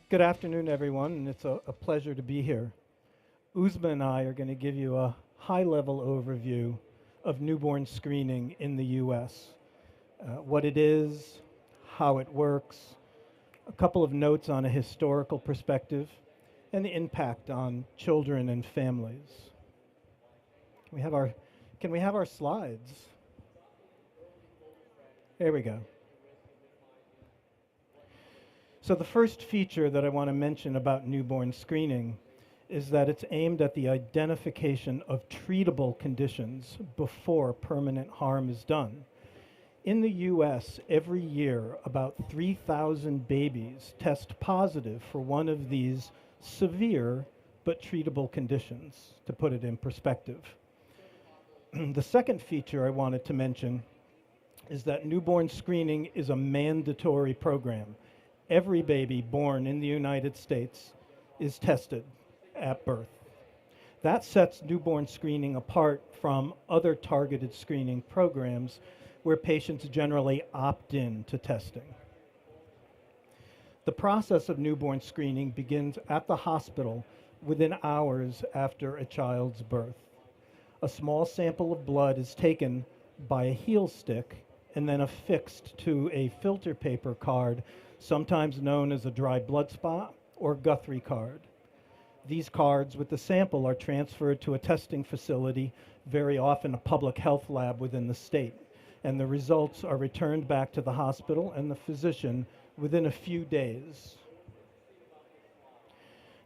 Good afternoon, everyone, and it's a pleasure to be here. Uzma and I are going to give you a high-level overview of newborn screening in the U.S., what it is, how it works, a couple of notes on a historical perspective, and the impact on children and families. We have our, can we have our slides? There we go. So the first feature that I want to mention about newborn screening is that it's aimed at the identification of treatable conditions before permanent harm is done. In the US, every year, about 3,000 babies test positive for one of these severe but treatable conditions, to put it in perspective. The second feature I wanted to mention is that newborn screening is a mandatory program. Every baby born in the United States is tested at birth. That sets newborn screening apart from other targeted screening programs where patients generally opt in to testing. The process of newborn screening begins at the hospital within hours after a child's birth. A small sample of blood is taken by a heel stick and then affixed to a filter paper card, sometimes known as a dry blood spot or Guthrie card. These cards with the sample are transferred to a testing facility, very often a public health lab within the state, and the results are returned back to the hospital and the physician within a few days.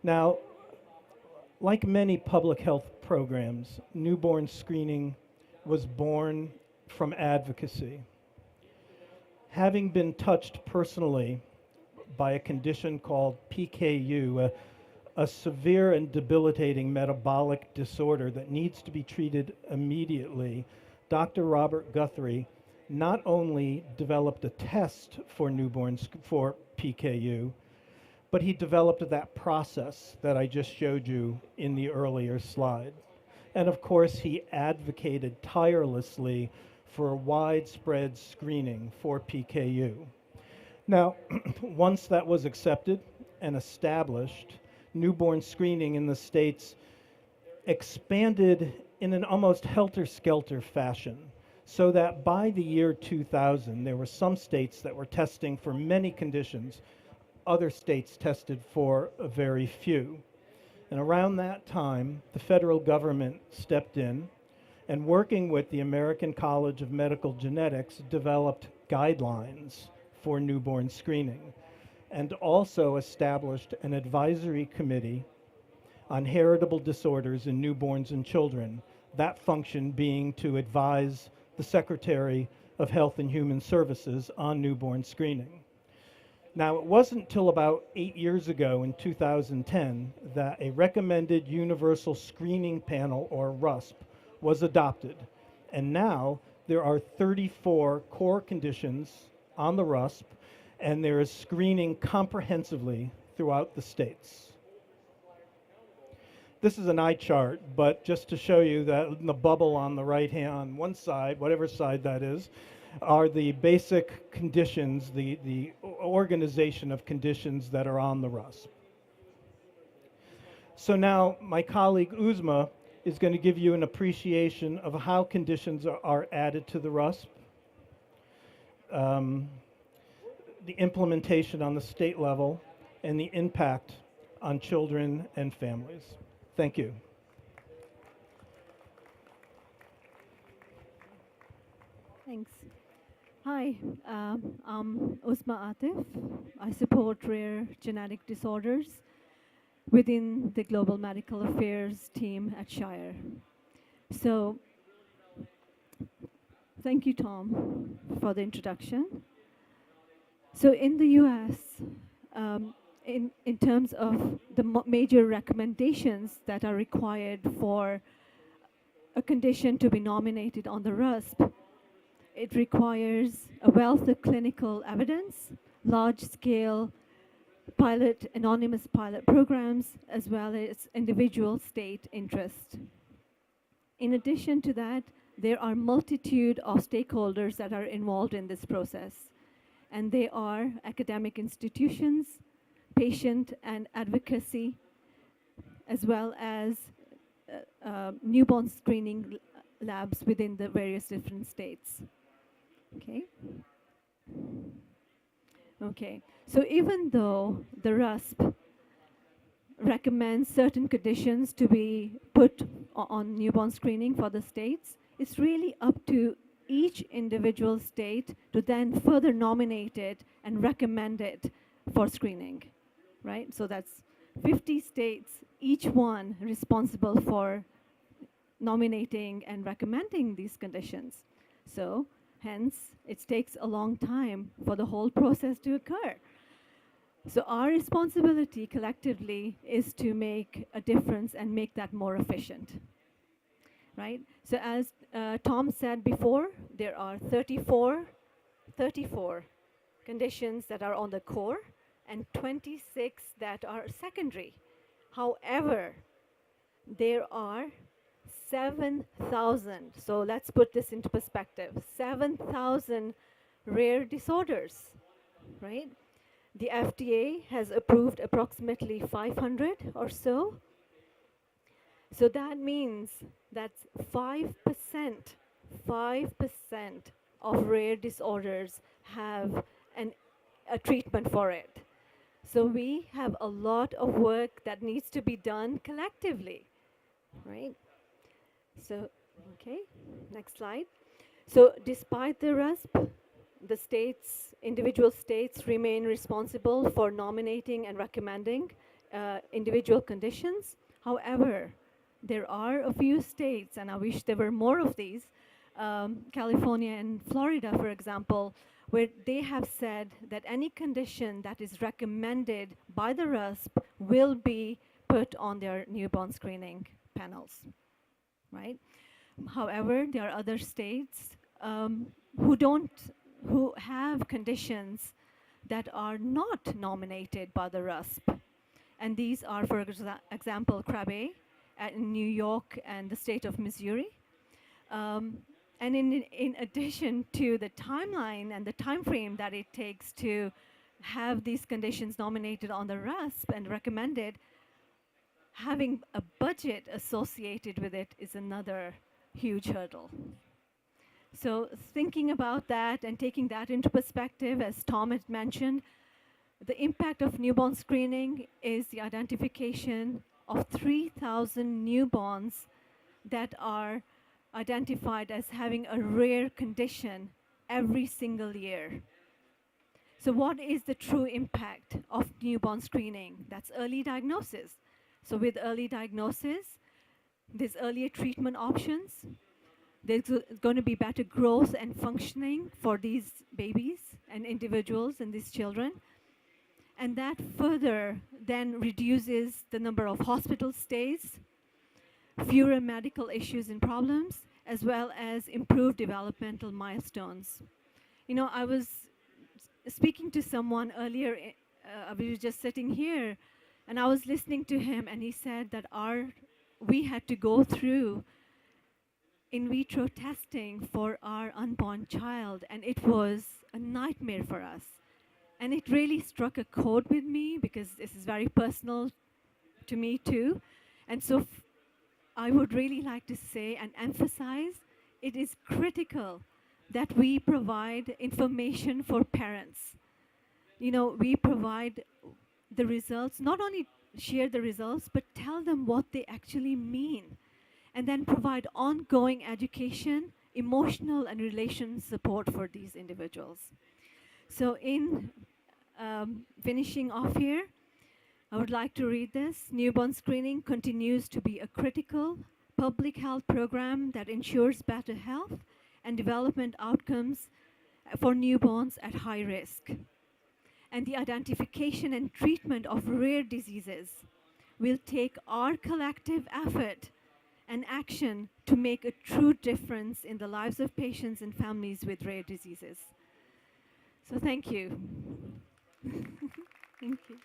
Now, like many public health programs, newborn screening was born from advocacy. Having been touched personally by a condition called PKU, a severe and debilitating metabolic disorder that needs to be treated immediately, Dr. Robert Guthrie not only developed a test for newborns for PKU, but he developed that process that I just showed you in the earlier slide. And of course, he advocated tirelessly for widespread screening for PKU. Now, once that was accepted and established, newborn screening in the States expanded in an almost helter-skelter fashion, so that by the year 2000, there were some states that were testing for many conditions, other states tested for a very few. And around that time, the federal government stepped in and, working with the American College of Medical Genetics, developed guidelines for newborn screening and also established an advisory committee on heritable disorders in newborns and children, that function being to advise the Secretary of Health and Human Services on newborn screening. Now, it wasn't until about 8 years ago in 2010 that a recommended universal screening panel, or RUSP, was adopted. And now there are 34 core conditions on the RUSP, and there is screening comprehensively throughout the states. This is an eye chart, but just to show you that the bubble on the right hand, on one side, whatever side that is, are the basic conditions, the organization of conditions that are on the RUSP. So now my colleague Uzma is going to give you an appreciation of how conditions are added to the RUSP, the implementation on the state level, and the impact on children and families. Thank you. Thanks. Hi, I'm Usma Atif. I support rare genetic disorders within the Global Medical Affairs team at Shire. So, thank you, Tom, for the introduction. So in the US, in terms of the major recommendations that are required for a condition to be nominated on the RUSP, it requires a wealth of clinical evidence, large-scale anonymous pilot programs, as well as individual state interest. In addition to that, there are multitude of stakeholders that are involved in this process, and they are academic institutions, patient and advocacy, as well as newborn screening labs within the various different states. Okay. Okay. So even though the RUSP recommends certain conditions to be put on newborn screening for the states, it's really up to each individual state to then further nominate it and recommend it for screening, right? So that's 50 states, each one responsible for nominating and recommending these conditions. So hence, it takes a long time for the whole process to occur. So our responsibility collectively is to make a difference and make that more efficient, right? So as Tom said before, there are 34 conditions that are on the core and 26 that are secondary. However, there are 7,000, so let's put this into perspective, 7,000 rare disorders, right? The FDA has approved approximately 500 or so. So that means that 5% of rare disorders have a treatment for it. So we have a lot of work that needs to be done collectively, right? So, okay, next slide. So despite the RUSP, the states, individual states remain responsible for nominating and recommending individual conditions. However, there are a few states, and I wish there were more of these, California and Florida, for example, where they have said that any condition that is recommended by the RUSP will be put on their newborn screening panels, right? However, there are other states who have conditions that are not nominated by the RUSP. And these are, for example, Krabbe in New York and the state of Missouri. And in addition to the timeline and the time frame that it takes to have these conditions nominated on the RUSP and recommended, having a budget associated with it is another huge hurdle. So thinking about that and taking that into perspective, as Tom had mentioned, the impact of newborn screening is the identification of 3,000 newborns that are identified as having a rare condition every single year. So what is the true impact of newborn screening? That's early diagnosis. So with early diagnosis, there's earlier treatment options. There's going to be better growth and functioning for these babies and individuals and these children. And that further then reduces the number of hospital stays, fewer medical issues and problems, as well as improved developmental milestones. You know, I was speaking to someone earlier, we were just sitting here, and I was listening to him, and he said that we had to go through in vitro testing for our unborn child, and it was a nightmare for us. And it really struck a chord with me because this is very personal to me too. And so I would really like to say and emphasize it is critical that we provide information for parents. You know, we provide the results, not only share the results, but tell them what they actually mean. And then provide ongoing education, emotional and relation support for these individuals. So in finishing off here, I would like to read this. Newborn screening continues to be a critical public health program that ensures better health and development outcomes for newborns at high risk. And the identification and treatment of rare diseases will take our collective effort and action to make a true difference in the lives of patients and families with rare diseases. So thank you. Thank you.